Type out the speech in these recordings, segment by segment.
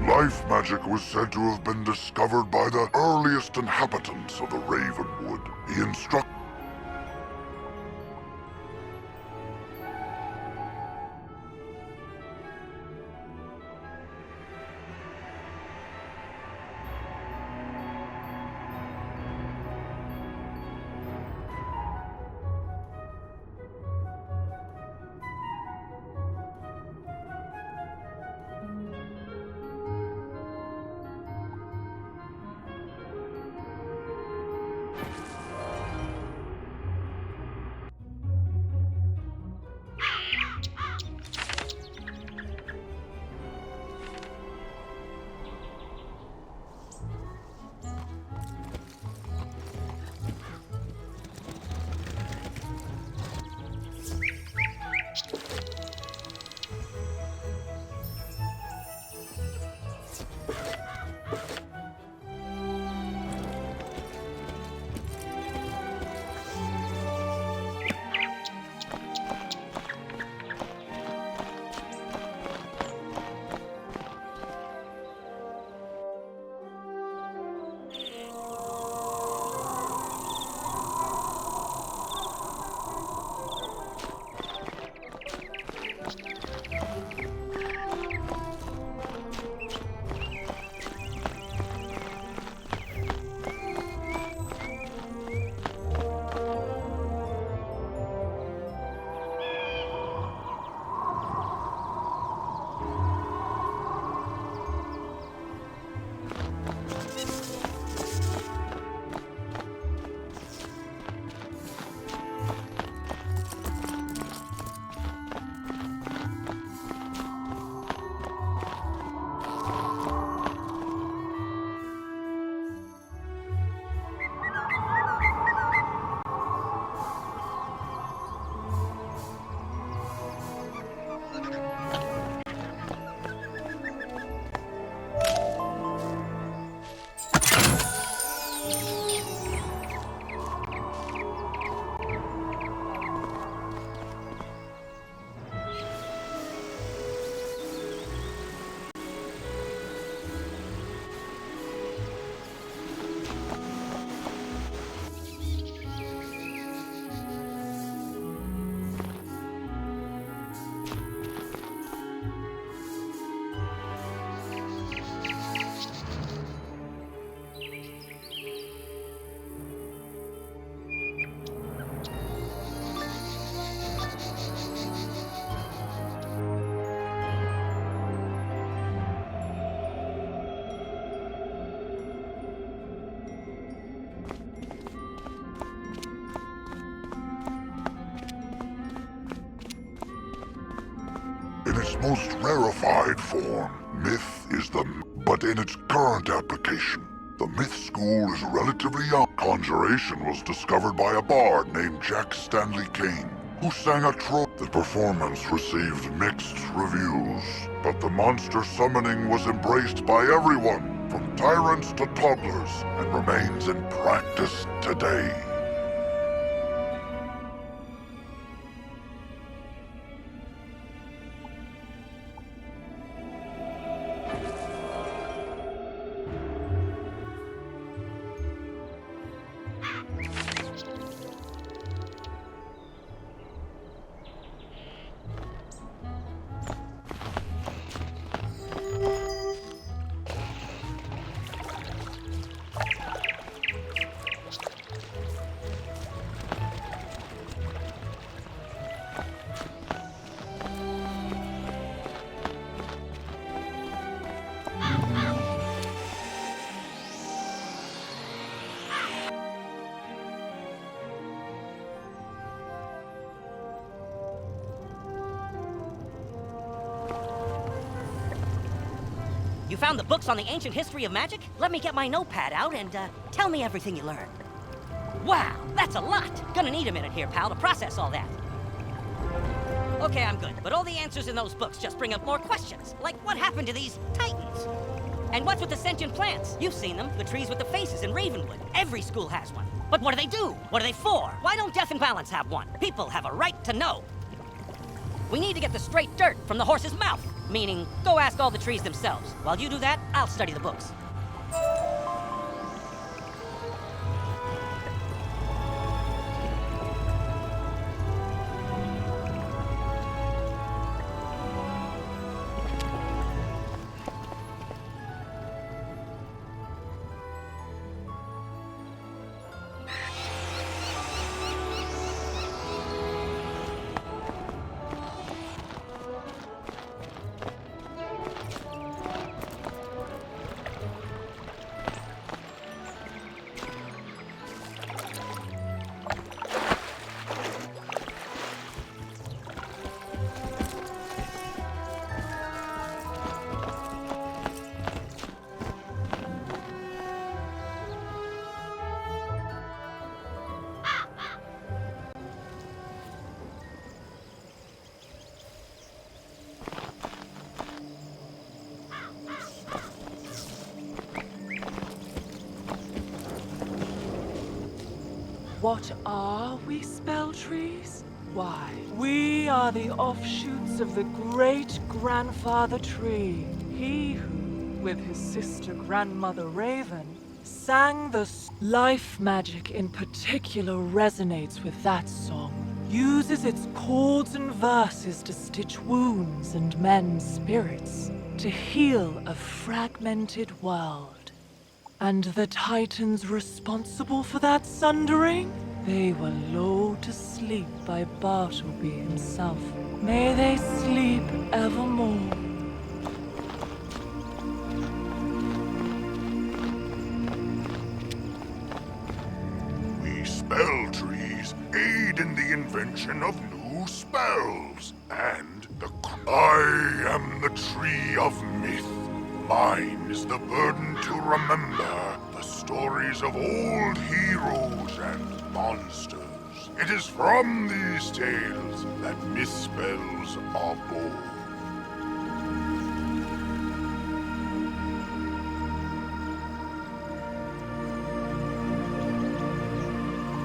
Life magic was said to have been discovered by the earliest inhabitants of the Ravenwood. He instructed its most rarefied form. Myth is but in its current application, the Myth School is relatively young. Conjuration was discovered by a bard named Jack Stanley Kane, who sang a trope. The performance received mixed reviews, but the monster summoning was embraced by everyone, from tyrants to toddlers, and remains in practice today. You found the books on the ancient history of magic? Let me get my notepad out and tell me everything you learned. Wow, that's a lot. Gonna need a minute here, pal, to process all that. Okay, I'm good, but all the answers in those books just bring up more questions. Like, what happened to these titans? And what's with the sentient plants? You've seen them, the trees with the faces in Ravenwood. Every school has one. But what do they do? What are they for? Why don't Death and Balance have one? People have a right to know. We need to get the straight dirt from the horse's mouth. Meaning, go ask all the trees themselves. While you do that, I'll study the books. What are we, spell trees? Why, we are the offshoots of the great-grandfather tree. He who, with his sister grandmother Raven, sang the life magic in particular resonates with that song. Uses its chords and verses to stitch wounds and mend spirits, to heal a fragmented world. And the Titans responsible for that sundering? They were lulled to sleep by Bartleby himself. May they sleep evermore. We spell trees aid in the invention of new spells, and I am the tree of myth. Mine is the burden to remember the stories of old heroes and monsters. It is from these tales that myth spells are born.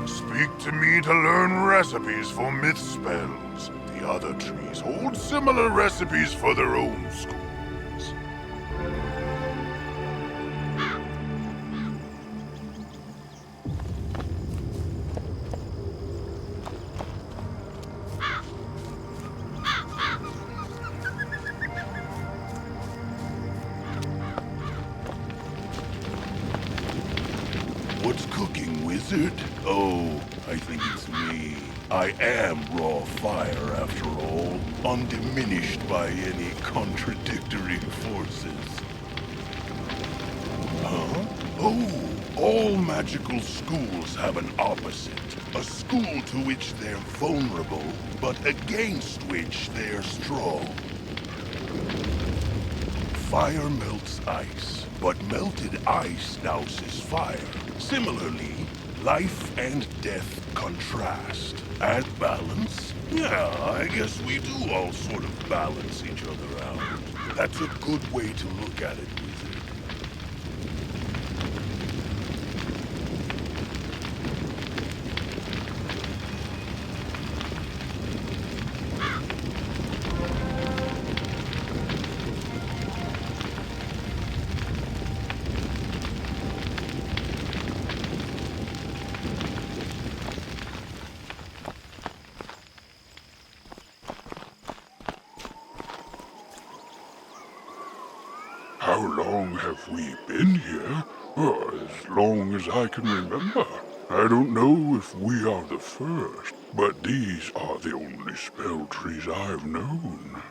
Speak to me to learn recipes for myth spells. The other trees hold similar recipes for their own schools. What's cooking, wizard? Oh, I think it's me. I am raw fire, after all, undiminished by any contradictory forces. Huh? Oh, all magical schools have an opposite. A school to which they're vulnerable, but against which they're strong. Fire melts ice, but melted ice douses fire. Similarly, life and death contrast. At balance? Yeah, I guess we do all sort of balance each other out. That's a good way to look at it, Wizard. How long have we been here? Oh, as long as I can remember. I don't know if we are the first, but these are the only spell trees I've known.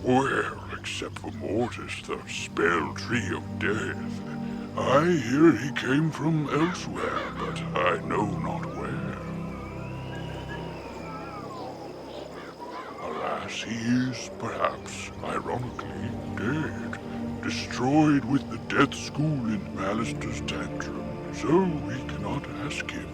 Well, except for Mortis, the spell tree of death. I hear he came from elsewhere, but I know not where. Alas, he is, perhaps, ironically, dead. Destroyed with the death school in Alistair's tantrum, so we cannot ask him.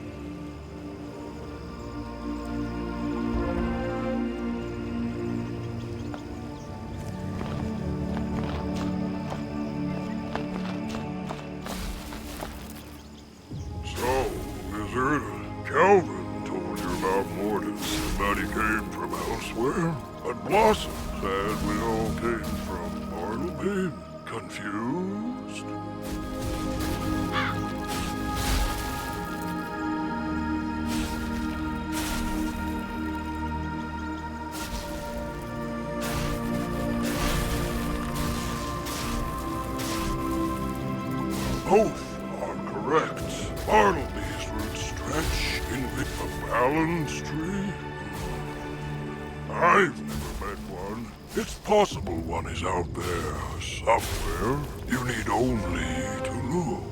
Calvin told you about Mortis, but he came from elsewhere. But Blossom said we all came from Bartleby. Confused? Both are correct. Bartleby's roots stretch in a balance tree. I've never met one. It's possible one is out there somewhere. You need only to look.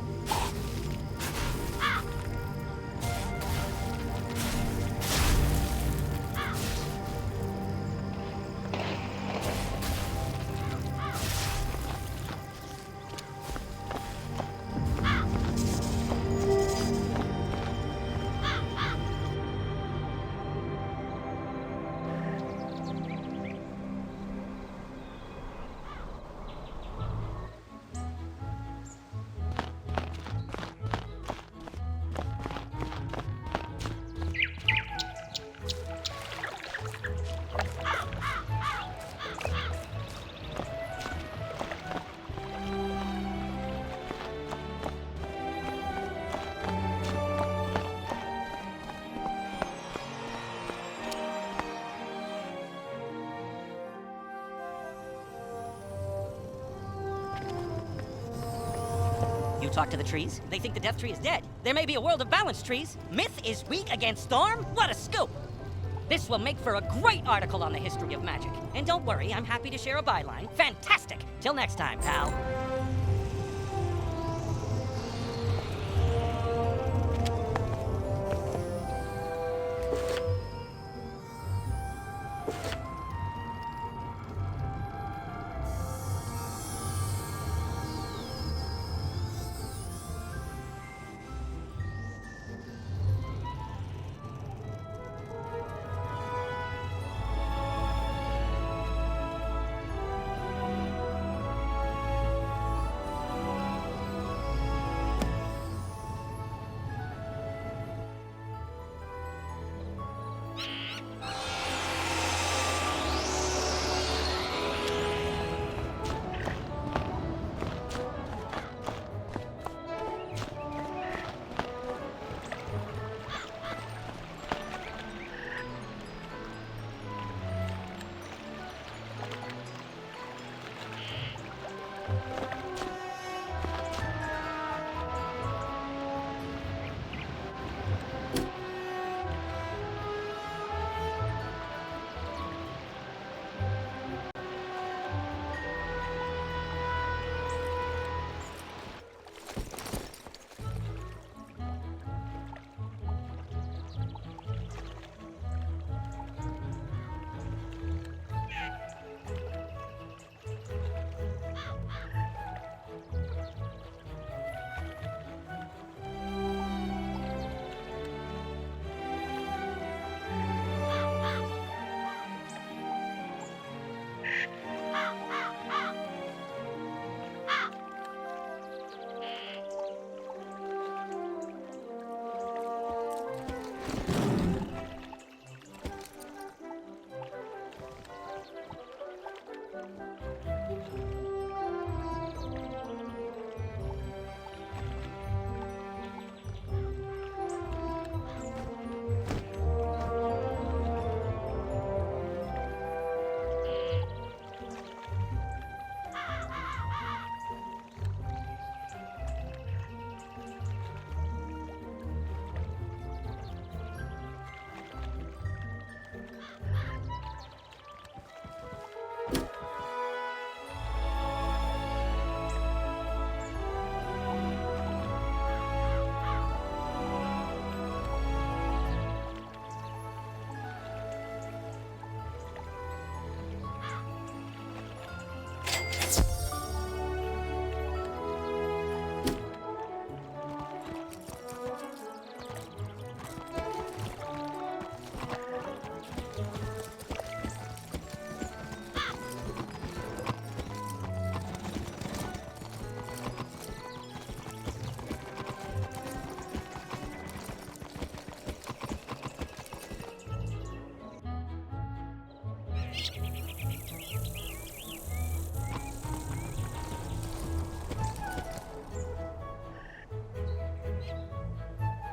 You talk to the trees? They think the death tree is dead. There may be a world of balance trees. Myth is weak against Storm? What a scoop! This will make for a great article on the history of magic. And don't worry, I'm happy to share a byline. Fantastic! Till next time, pal.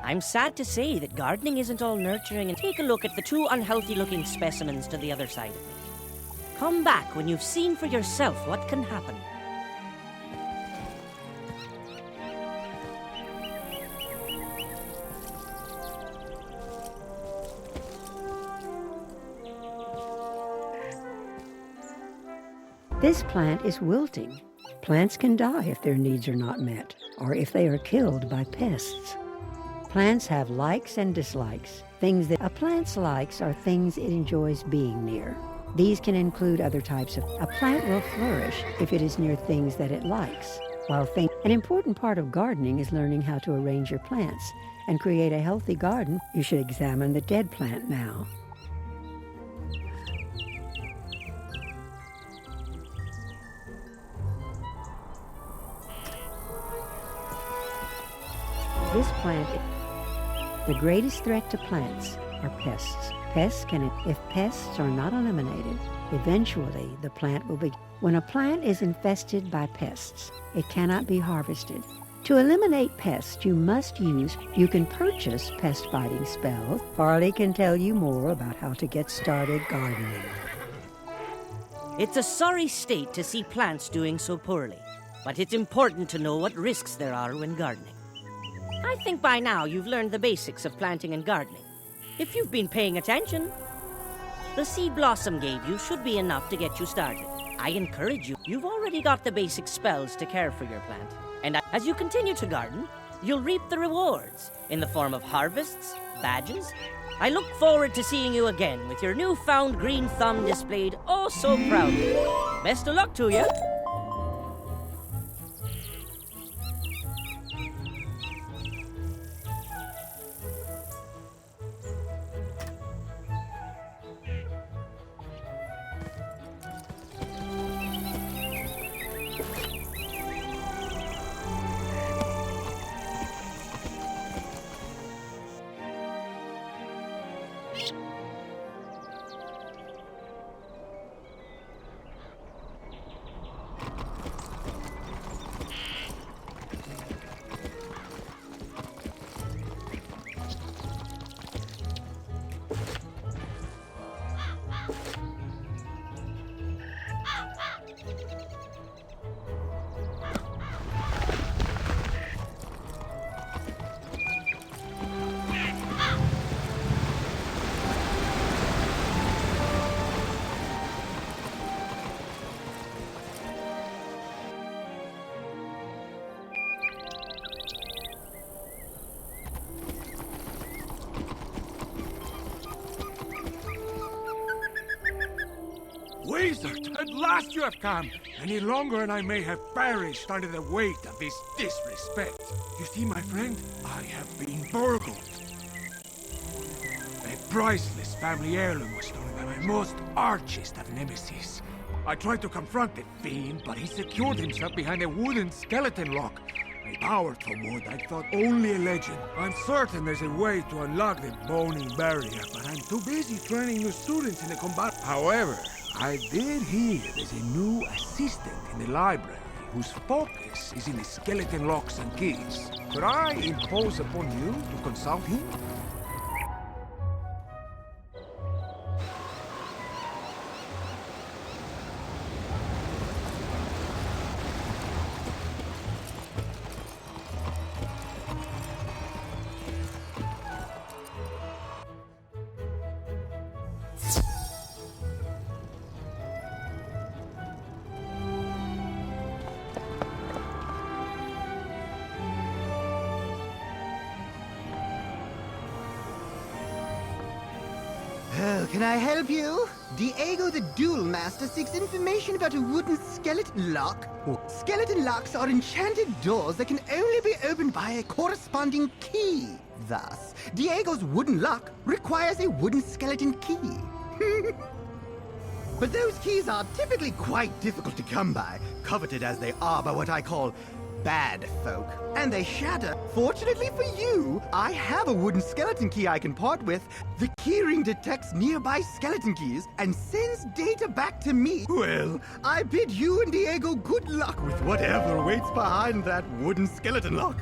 I'm sad to say that gardening isn't all nurturing, and take a look at the two unhealthy-looking specimens to the other side of me. Come back when you've seen for yourself what can happen. This plant is wilting. Plants can die if their needs are not met, or if they are killed by pests. Plants have likes and dislikes. Things that a plant likes are things it enjoys being near. These can include other types of... A plant will flourish if it is near things that it likes. An important part of gardening is learning how to arrange your plants and create a healthy garden. You should examine the dead plant now. This plant, the greatest threat to plants are pests. If pests are not eliminated, eventually the plant will be... When a plant is infested by pests, it cannot be harvested. To eliminate pests, you can purchase pest-fighting spells. Farley can tell you more about how to get started gardening. It's a sorry state to see plants doing so poorly, but it's important to know what risks there are when gardening. I think by now you've learned the basics of planting and gardening. If you've been paying attention, the seed Blossom gave you should be enough to get you started. I encourage you. You've already got the basic spells to care for your plant. And as you continue to garden, you'll reap the rewards in the form of harvests, badges. I look forward to seeing you again with your newfound green thumb displayed oh so proudly. Best of luck to you. Wizard, at last you have come! Any longer and I may have perished under the weight of this disrespect. You see, my friend, I have been burgled. A priceless family heirloom was stolen by my most archest of nemesis. I tried to confront the fiend, but he secured himself behind a wooden skeleton lock. A powerful wood I thought only a legend. I'm certain there's a way to unlock the bony barrier, but I'm too busy training new students in the combat. However, I did hear there's a new assistant in the library whose focus is in the skeleton locks and keys. Could I impose upon you to consult him? Oh, can I help you? Diego the Duel Master seeks information about a wooden skeleton lock. Skeleton locks are enchanted doors that can only be opened by a corresponding key. Thus, Diego's wooden lock requires a wooden skeleton key. But those keys are typically quite difficult to come by, coveted as they are by what I call bad folk. And they shatter. Fortunately for you, I have a wooden skeleton key I can part with. The keyring detects nearby skeleton keys and sends data back to me. Well, I bid you and Diego good luck with whatever waits behind that wooden skeleton lock.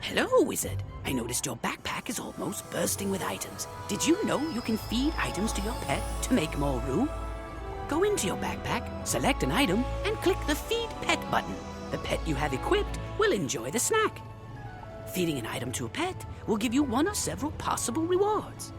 Hello, Wizard. I noticed your backpack is almost bursting with items. Did you know you can feed items to your pet to make more room? Go into your backpack, select an item, and click the Feed Pet button. The pet you have equipped will enjoy the snack. Feeding an item to a pet will give you one or several possible rewards.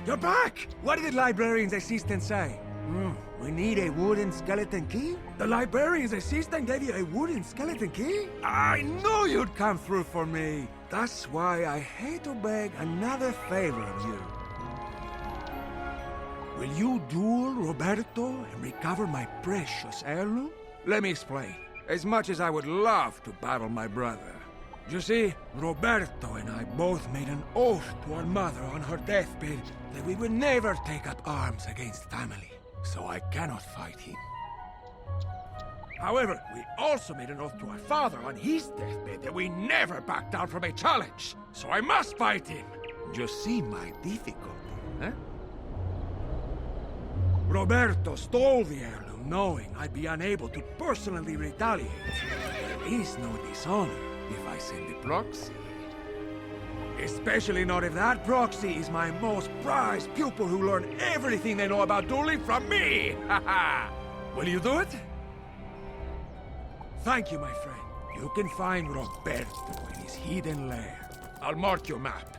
You're back! What did the librarian's assistant say? We need a wooden skeleton key? The librarian's assistant gave you a wooden skeleton key? I knew you'd come through for me! That's why I hate to beg another favor of you. Will you duel Roberto and recover my precious heirloom? Let me explain. As much as I would love to battle my brother, you see, Roberto and I both made an oath to our mother on her deathbed that we would never take up arms against family, so I cannot fight him. However, we also made an oath to our father on his deathbed that we never back down from a challenge. So I must fight him. You see my difficulty, huh? Roberto stole the heirloom knowing I'd be unable to personally retaliate. There is no dishonor if I send a proxy. Especially not if that proxy is my most prized pupil who learned everything they know about dueling from me! Haha! Will you do it? Thank you, my friend. You can find Roberto in his hidden lair. I'll mark your map.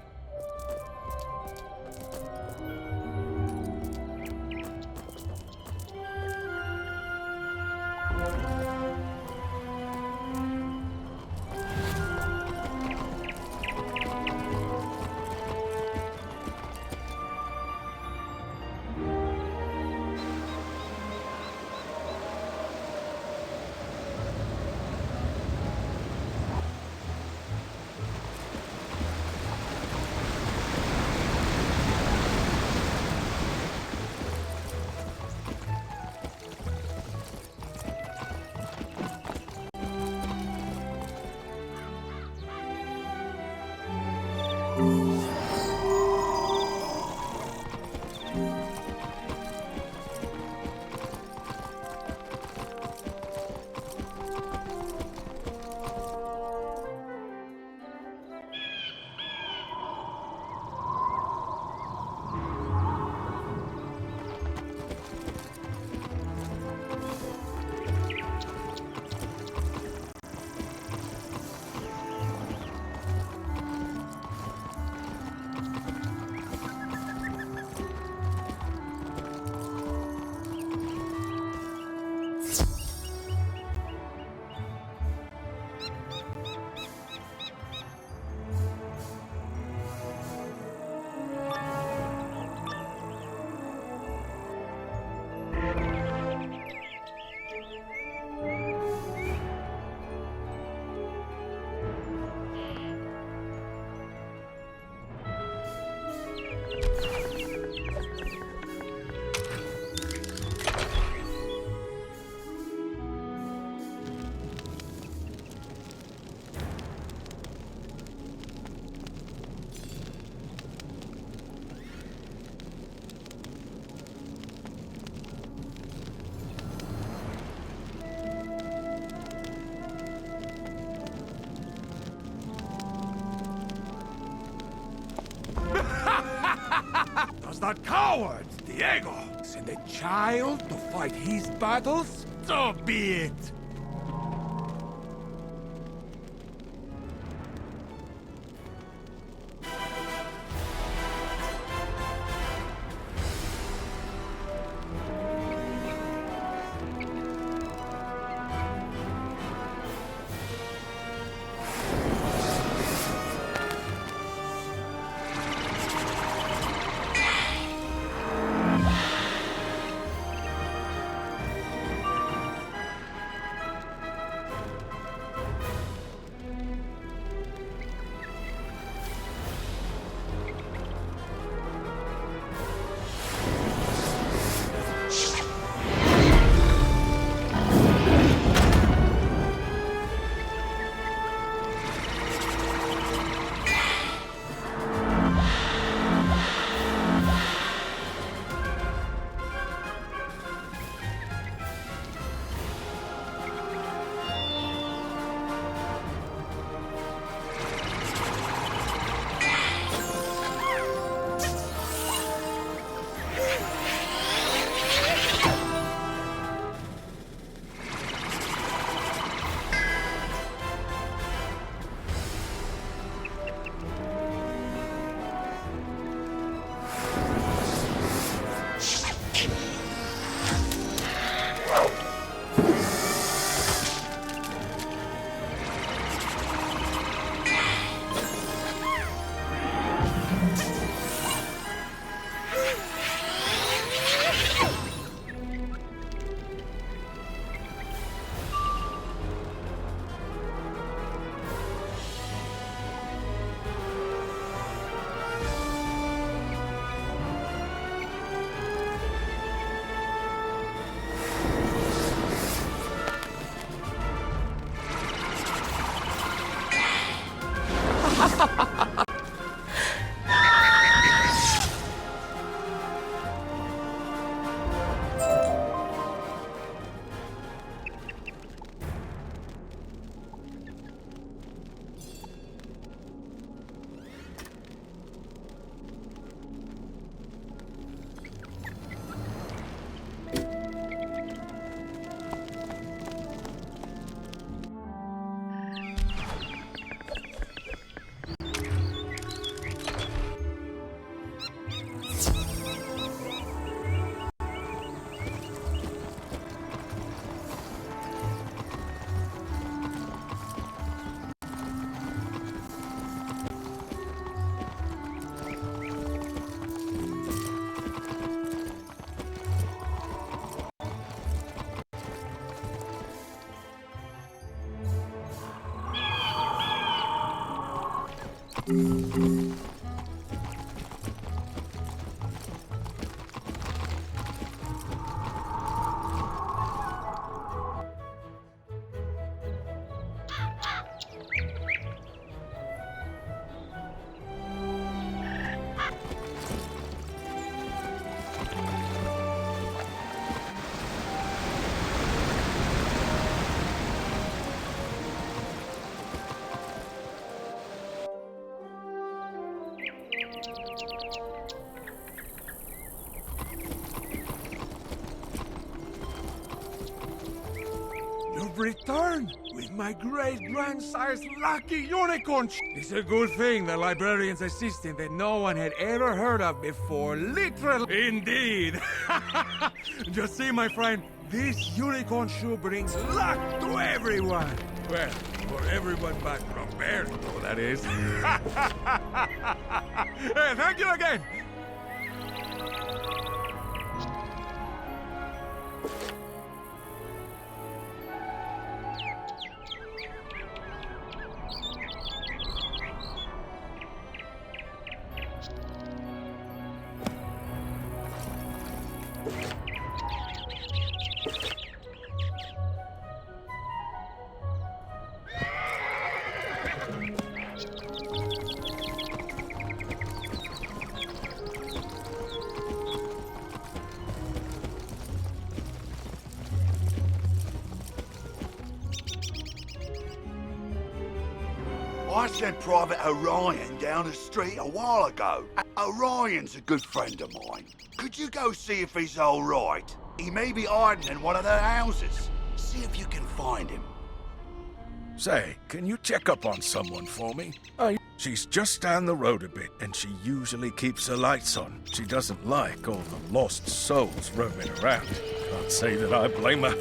Does that coward, Diego, send a child to fight his battles? So be it! You've returned with my great-grandsire's lucky unicorn. It's a good thing the librarian's assistant that no one had ever heard of before. Literally. Indeed. Just see, my friend, this unicorn shoe brings luck to everyone. Well, for everyone but Roberto, that is. Hey, thank you again. I sent Private Orion down the street a while ago. Orion's a good friend of mine. Could you go see if he's all right? He may be hiding in one of their houses. See if you can find him. Say, can you check up on someone for me? She's just down the road a bit, and she usually keeps her lights on. She doesn't like all the lost souls roaming around. Can't say that I blame her.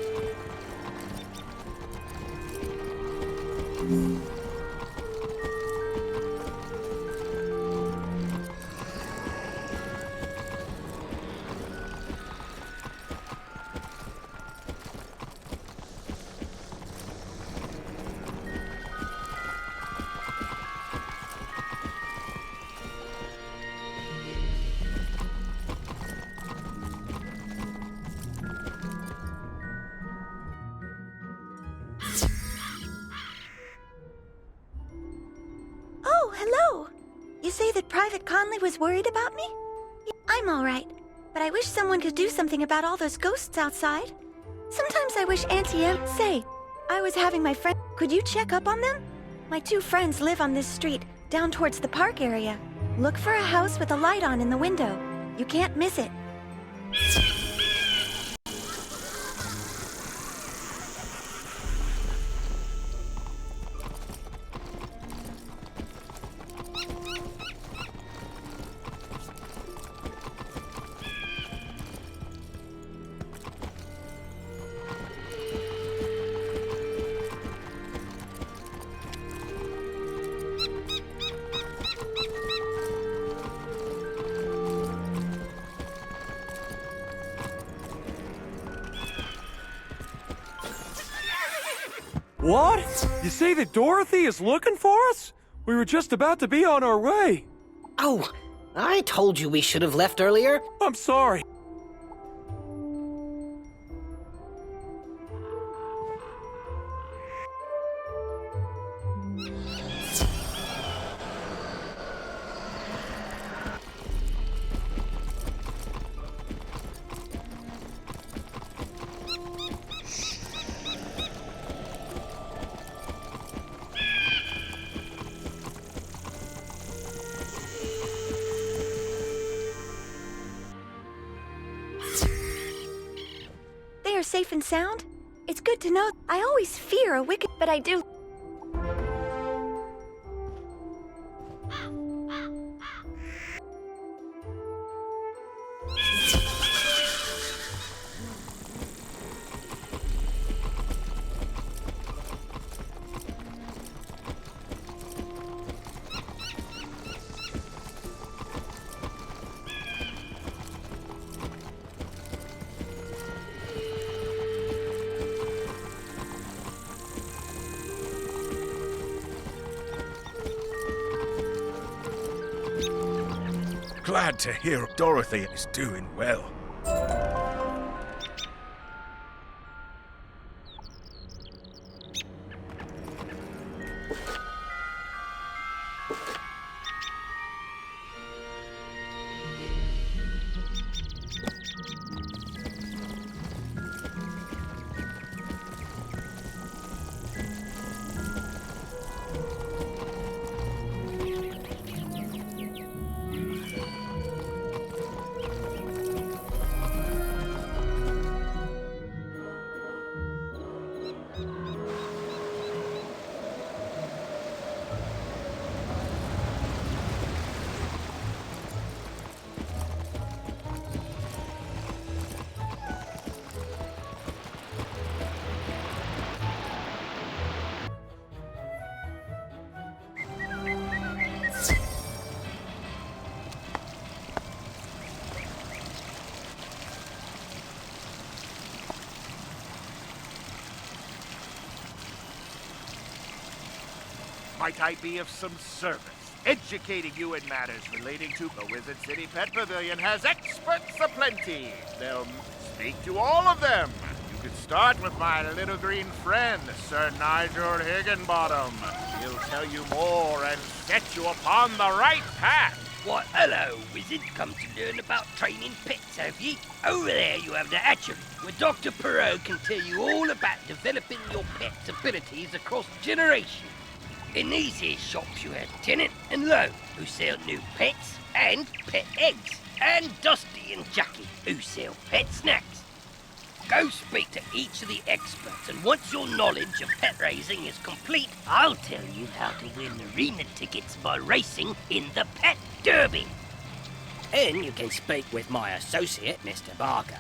Hello! You say that Private Conley was worried about me? I'm alright, but I wish someone could do something about all those ghosts outside. Sometimes I wish Auntie Em... Say, I was having my friend... Could you check up on them? My two friends live on this street, down towards the park area. Look for a house with a light on in the window. You can't miss it. What? You say that Dorothy is looking for us? We were just about to be on our way. Oh, I told you we should have left earlier. I'm sorry. They are safe and sound? It's good to know. I always fear a wicked, but I do. glad to hear Dorothy is doing well. Might I be of some service? Educating you in matters relating to the Wizard City Pet Pavilion has experts aplenty. They'll speak to all of them. You could start with my little green friend, Sir Nigel Higginbottom. He'll tell you more and set you upon the right path. Why, hello, wizard. Come to learn about training pets, have ye? Over there you have the hatchery, where Dr. Perot can tell you all about developing your pet's abilities across generations. In these here shops you have Tennant and Lowe, who sell new pets and pet eggs, and Dusty and Jackie, who sell pet snacks. Go speak to each of the experts, and once your knowledge of pet raising is complete, I'll tell you how to win arena tickets by racing in the Pet Derby. And you can speak with my associate, Mr. Barker.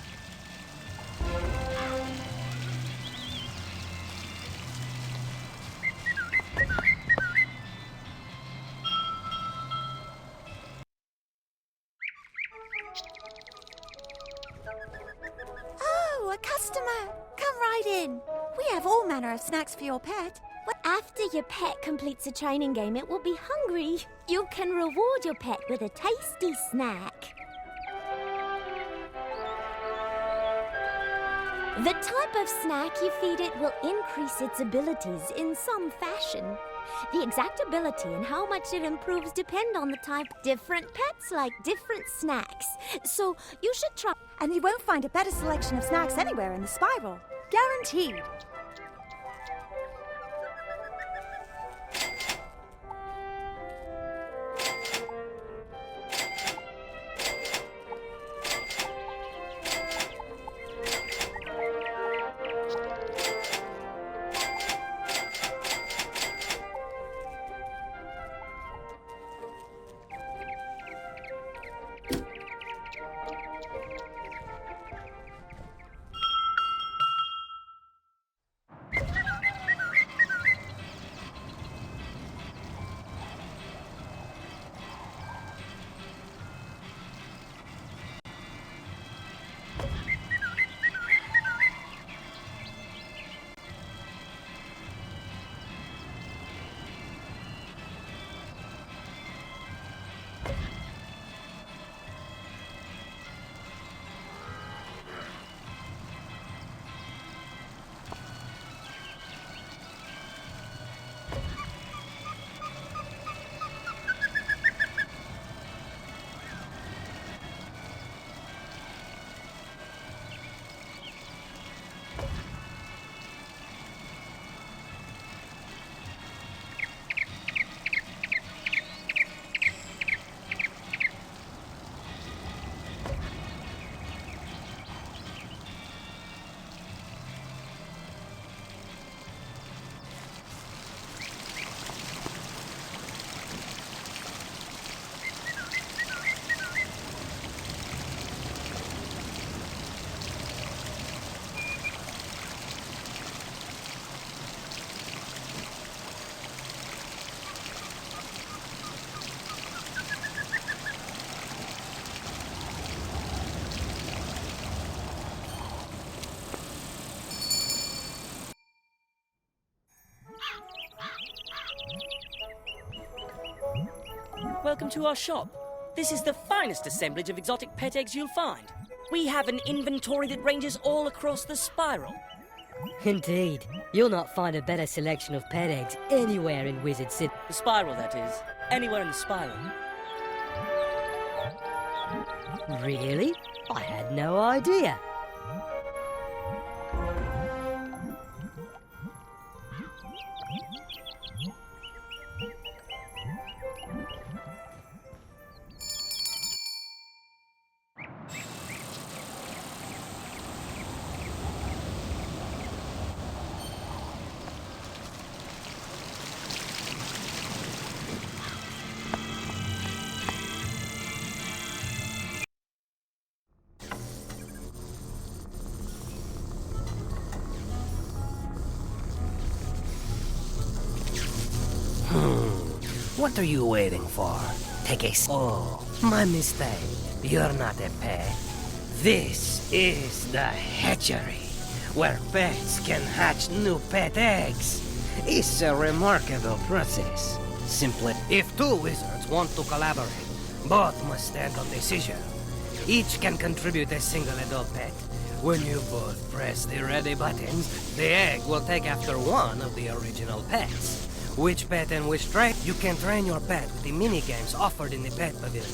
Oh, a customer! Come right in. We have all manner of snacks for your pet. After your pet completes a training game, it will be hungry. You can reward your pet with a tasty snack. The type of snack you feed it will increase its abilities in some fashion. The exact ability and how much it improves depend on the type. Different pets like different snacks. So you should try. And you won't find a better selection of snacks anywhere in the spiral. Guaranteed. Welcome to our shop. This is the finest assemblage of exotic pet eggs you'll find. We have an inventory that ranges all across the spiral. Indeed. You'll not find a better selection of pet eggs anywhere in Wizard City. The spiral, that is. Anywhere in the spiral. Really? I had no idea. What are you waiting for? Take a Oh, my mistake. You're not a pet. This is the hatchery, where pets can hatch new pet eggs. It's a remarkable process. Simply, if two wizards want to collaborate, both must stand on decision. Each can contribute a single adult pet. When you both press the ready buttons, the egg will take after one of the original pets. Which pet and which trait? You can train your pet with the mini-games offered in the pet pavilion.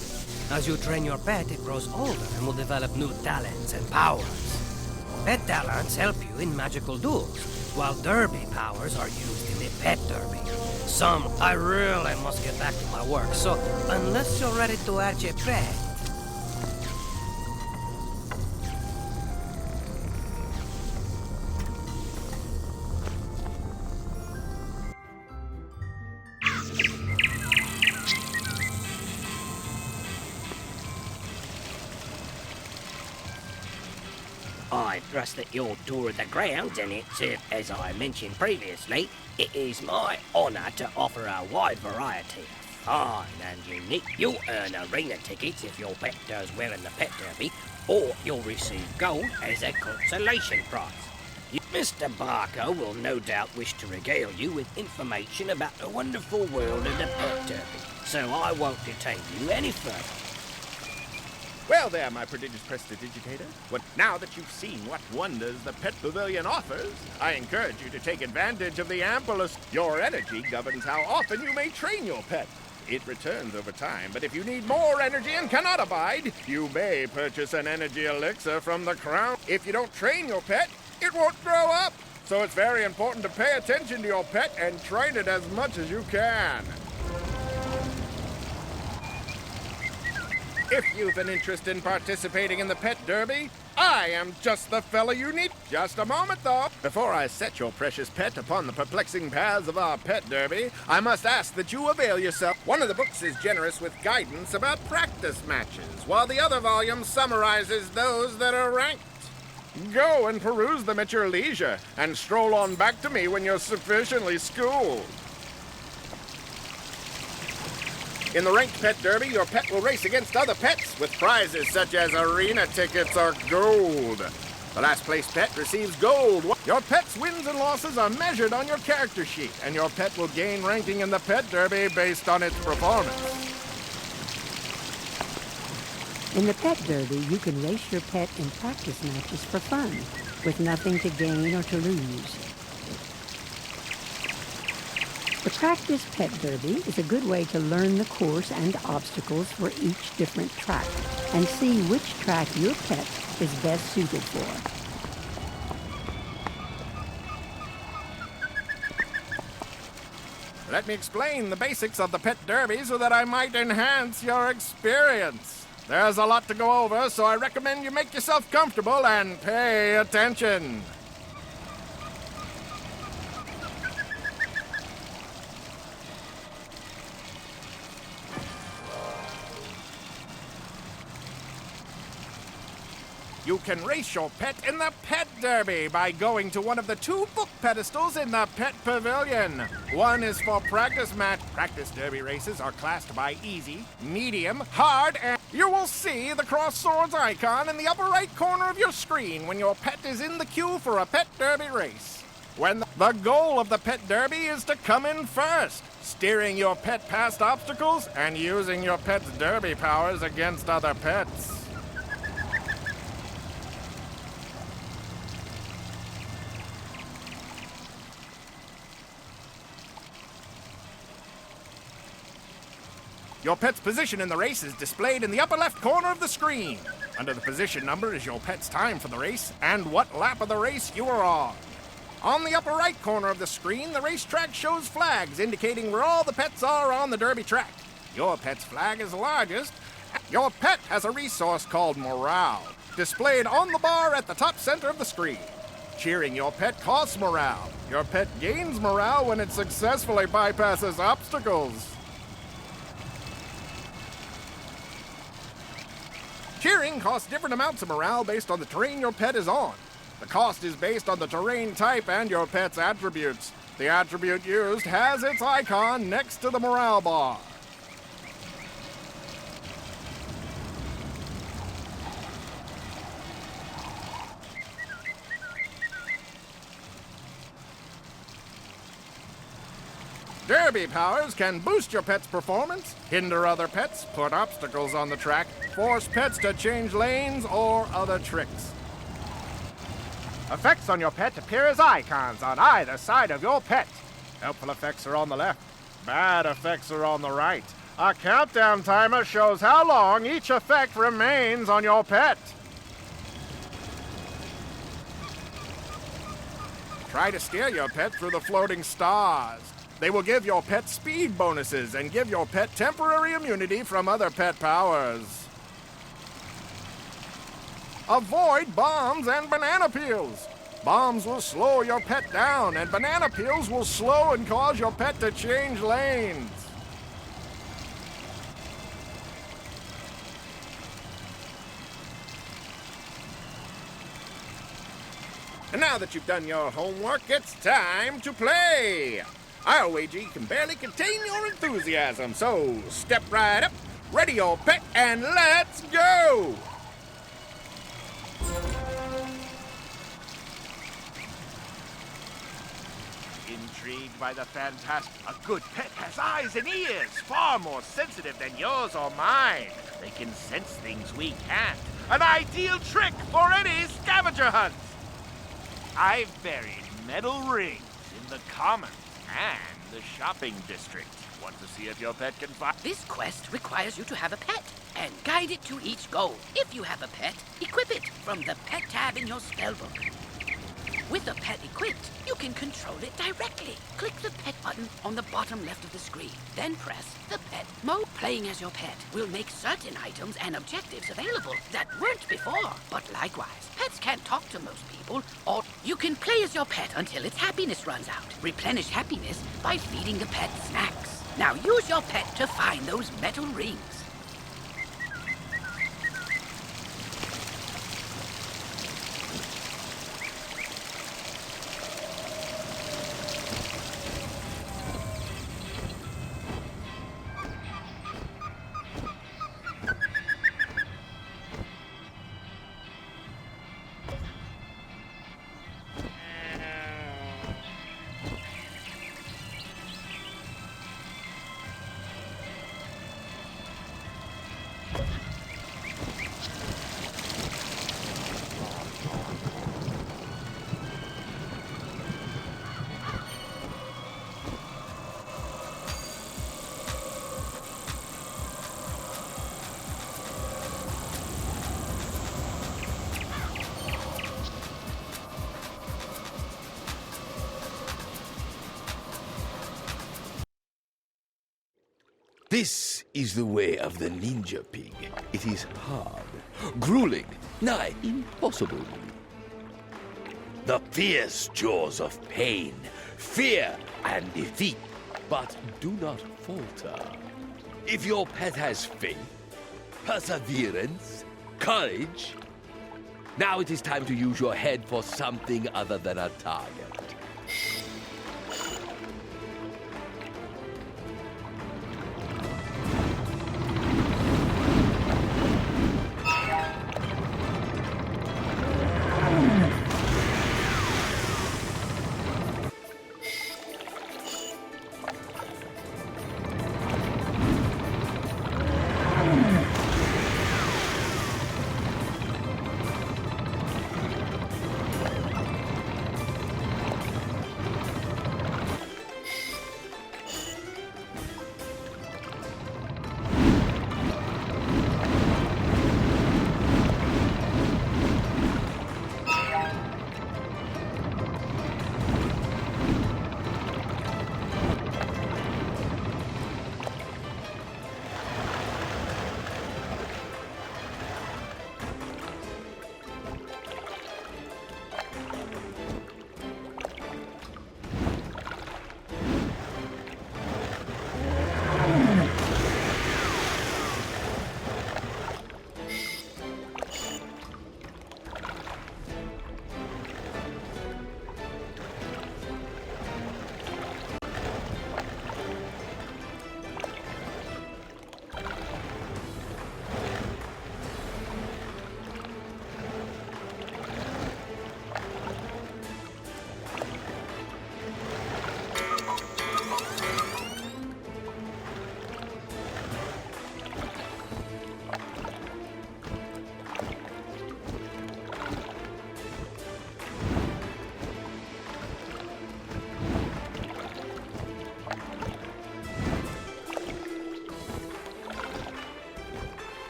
As you train your pet, it grows older and will develop new talents and powers. Pet talents help you in magical duels, while derby powers are used in the pet derby. I really must get back to my work, so unless you're ready to hatch a pet, I trust that you'll tour the grounds, and it's, as I mentioned previously, it is my honor to offer a wide variety of fine and unique. You'll earn arena tickets if your pet does well in the pet derby, or you'll receive gold as a consolation prize. Mr. Barker will no doubt wish to regale you with information about the wonderful world of the pet derby, so I won't detain you any further. Well there, my prodigious prestidigitator. Now that you've seen what wonders the Pet Pavilion offers, I encourage you to take advantage of the amplest. Your energy governs how often you may train your pet. It returns over time, but if you need more energy and cannot abide, you may purchase an energy elixir from the crown. If you don't train your pet, it won't grow up. So it's very important to pay attention to your pet and train it as much as you can. If you've an interest in participating in the Pet Derby, I am just the fella you need. Just a moment, though. Before I set your precious pet upon the perplexing paths of our Pet Derby, I must ask that you avail yourself. One of the books is generous with guidance about practice matches, while the other volume summarizes those that are ranked. Go and peruse them at your leisure, and stroll on back to me when you're sufficiently schooled. In the Ranked Pet Derby, your pet will race against other pets with prizes such as arena tickets or gold. The last place pet receives gold. Your pet's wins and losses are measured on your character sheet, and your pet will gain ranking in the Pet Derby based on its performance. In the Pet Derby, you can race your pet in practice matches for fun, with nothing to gain or to lose. The Practice Pet Derby is a good way to learn the course and obstacles for each different track and see which track your pet is best suited for. Let me explain the basics of the Pet Derby so that I might enhance your experience. There's a lot to go over, so I recommend you make yourself comfortable and pay attention. You can race your pet in the Pet Derby by going to one of the 2 book pedestals in the Pet Pavilion. One is for practice match. Practice Derby races are classed by easy, medium, hard, and you will see the cross swords icon in the upper right corner of your screen when your pet is in the queue for a Pet Derby race. when the goal of the pet derby is to come in first, steering your pet past obstacles and using your pet's derby powers against other pets. Your pet's position in the race is displayed in the upper left corner of the screen. Under the position number is your pet's time for the race and what lap of the race you are on. On the upper right corner of the screen, the racetrack shows flags indicating where all the pets are on the derby track. Your pet's flag is largest. Your pet has a resource called morale, displayed on the bar at the top center of the screen. Cheering your pet costs morale. Your pet gains morale when it successfully bypasses obstacles. Cheering costs different amounts of morale based on the terrain your pet is on. The cost is based on the terrain type and your pet's attributes. The attribute used has its icon next to the morale bar. Derby powers can boost your pet's performance, hinder other pets, put obstacles on the track, force pets to change lanes, or other tricks. Effects on your pet appear as icons on either side of your pet. Helpful effects are on the left. Bad effects are on the right. A countdown timer shows how long each effect remains on your pet. Try to steer your pet through the floating stars. They will give your pet speed bonuses and give your pet temporary immunity from other pet powers. Avoid bombs and banana peels. Bombs will slow your pet down, and banana peels will slow and cause your pet to change lanes. And now that you've done your homework, it's time to play. I'll wager you can barely contain your enthusiasm, so step right up, ready your pet, and let's go! Intrigued by the fantastic, a good pet has eyes and ears far more sensitive than yours or mine. They can sense things we can't. An ideal trick for any scavenger hunt. I've buried metal rings in the commons and the shopping district. Want to see if your pet can find... This quest requires you to have a pet and guide it to each goal. If you have a pet, equip it from the pet tab in your spellbook. With the pet equipped, you can control it directly. Click the pet button on the bottom left of the screen. Then press the pet mode. Playing as your pet will make certain items and objectives available that weren't before. But likewise, pets can't talk to most people, or you can play as your pet until its happiness runs out. Replenish happiness by feeding the pet snacks. Now use your pet to find those metal rings. This is the way of the ninja pig. It is hard, grueling, nigh impossible. The fierce jaws of pain, fear, and defeat. But do not falter. If your pet has faith, perseverance, courage, now it is time to use your head for something other than a target.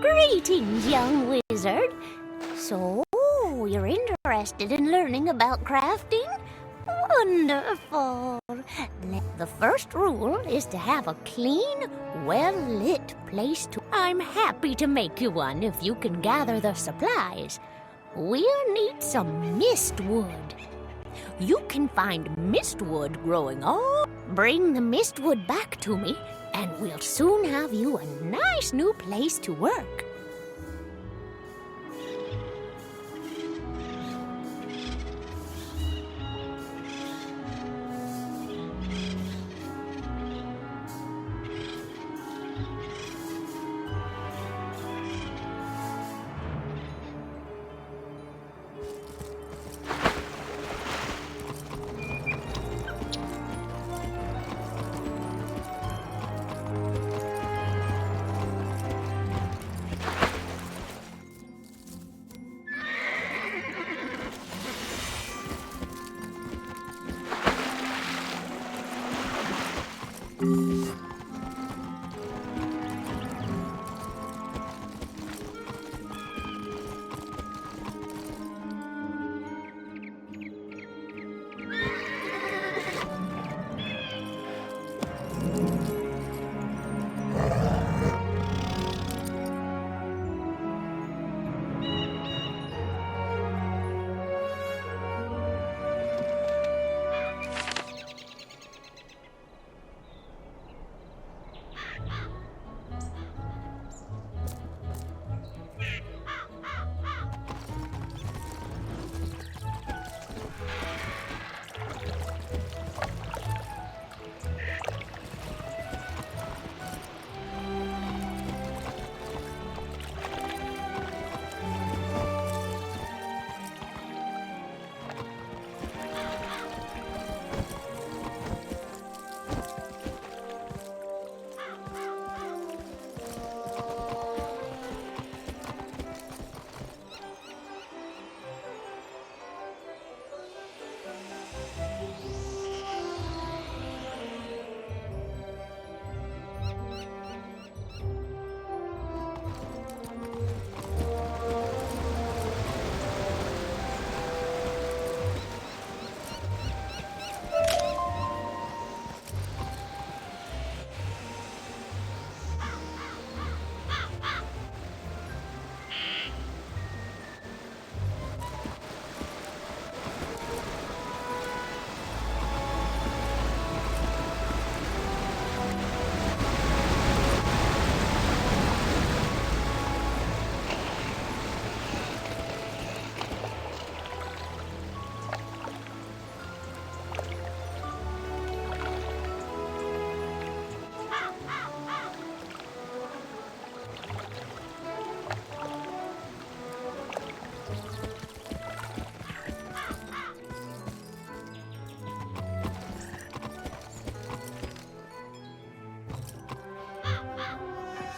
Greetings, young wizard. So, you're interested in learning about crafting? Wonderful. The first rule is to have a clean, well-lit place to... I'm happy to make you one if you can gather the supplies. We'll need some mistwood. You can find mistwood growing all... Bring the mistwood back to me, and we'll soon have you a nice new place to work.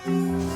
Mm-hmm.